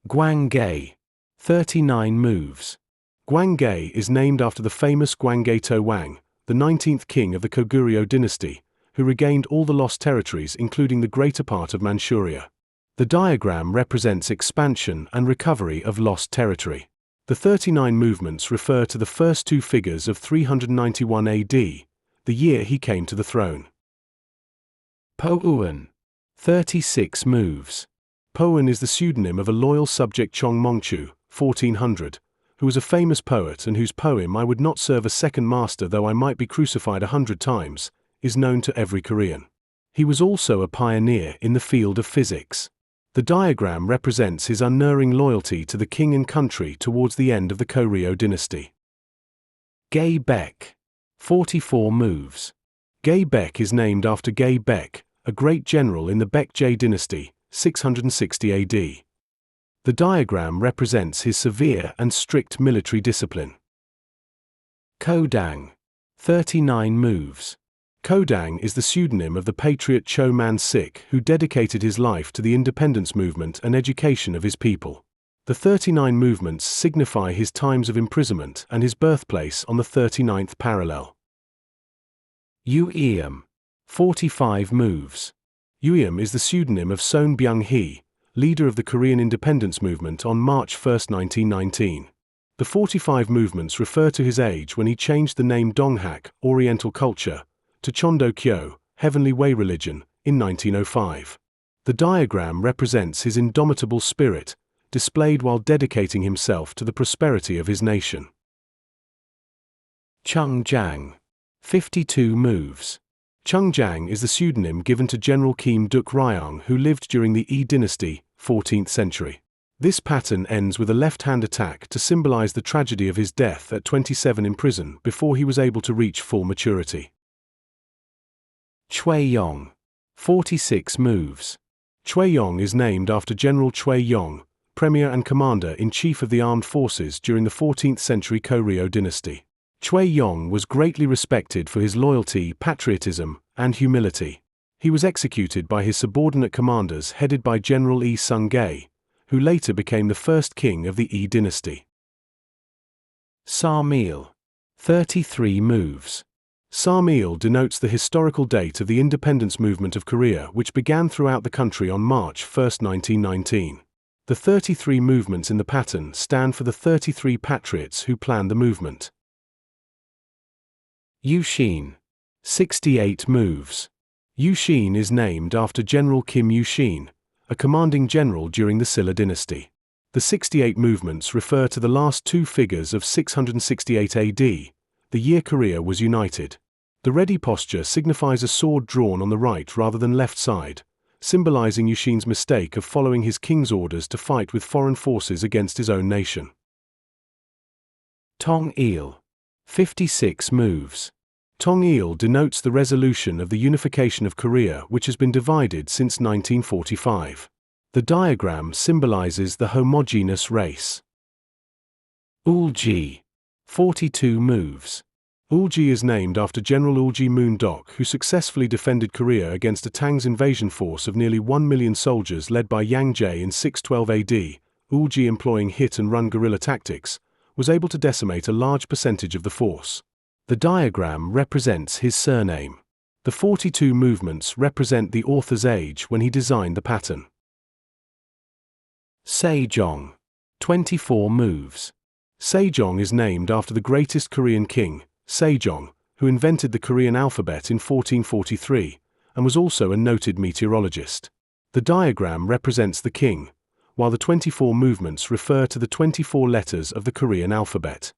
Gwangae. 39 moves. Gwangae is named after the famous Gwangae Toang, the 19th king of the Goguryeo dynasty, who regained all the lost territories including the greater part of Manchuria. The diagram represents expansion and recovery of lost territory. The 39 movements refer to the first two figures of 391 AD, the year he came to the throne. Pouan. 36 moves. Pouan is the pseudonym of a loyal subject Chong Mongchu, 1400, who was a famous poet and whose poem "I would not serve a second master though I might be crucified 100 times, is known to every Korean. He was also a pioneer in the field of physics. The diagram represents his unerring loyalty to the king and country towards the end of the Goguryeo dynasty. Gae Baek. 44 moves. Gae Baek is named after Gae Baek, a great general in the Baekje dynasty, 660 AD. The diagram represents his severe and strict military discipline. Kodang. 39 moves. Kodang is the pseudonym of the patriot Cho Man-sik who dedicated his life to the independence movement and education of his people. The 39 movements signify his times of imprisonment and his birthplace on the 39th parallel. Ueum. 45 moves. Ueum is the pseudonym of Son Byung-hee, leader of the Korean independence movement on March 1, 1919. The 45 movements refer to his age when he changed the name Donghak, Oriental culture, to Chondo-kyo, Heavenly Way religion, in 1905. The diagram represents his indomitable spirit, displayed while dedicating himself to the prosperity of his nation. Chungjang. 52 moves. Chungjang is the pseudonym given to General Kim Duk-ryong who lived during the Yi dynasty, 14th century. This pattern ends with a left-hand attack to symbolize the tragedy of his death at 27 in prison before he was able to reach full maturity. Choi-yong. 46 moves. Choi-yong is named after General Choi-yong, Premier-and-Commander-in-Chief of the Armed Forces during the 14th century Goguryeo dynasty. Choi-yong was greatly respected for his loyalty, patriotism, and humility. He was executed by his subordinate commanders headed by General Yi Sung-gae, who later became the first king of the Yi dynasty. Samil. 33 moves. Samil denotes the historical date of the independence movement of Korea which began throughout the country on March 1, 1919. The 33 movements in the pattern stand for the 33 patriots who planned the movement. Yushin. 68 moves. Yushin is named after General Kim Yushin, a commanding general during the Silla dynasty. The 68 movements refer to the last two figures of 668 AD, the year Korea was united. The ready posture signifies a sword drawn on the right rather than left side, symbolizing Yushin's mistake of following his king's orders to fight with foreign forces against his own nation. Tong-il. 56 moves. Tong-il denotes the resolution of the unification of Korea which has been divided since 1945. The diagram symbolizes the homogeneous race. Ulji. 42 moves. Ulji is named after General Ulji Moon-dok who successfully defended Korea against a Tang's invasion force of nearly 1 million soldiers led by Yang Jae in 612 AD. Ulji, employing hit-and-run guerrilla tactics, was able to decimate a large percentage of the force. The diagram represents his surname. The 42 movements represent the author's age when he designed the pattern. Sejong. 24 moves. Sejong is named after the greatest Korean king, Sejong, who invented the Korean alphabet in 1443, and was also a noted meteorologist. The diagram represents the king, while the 24 movements refer to the 24 letters of the Korean alphabet.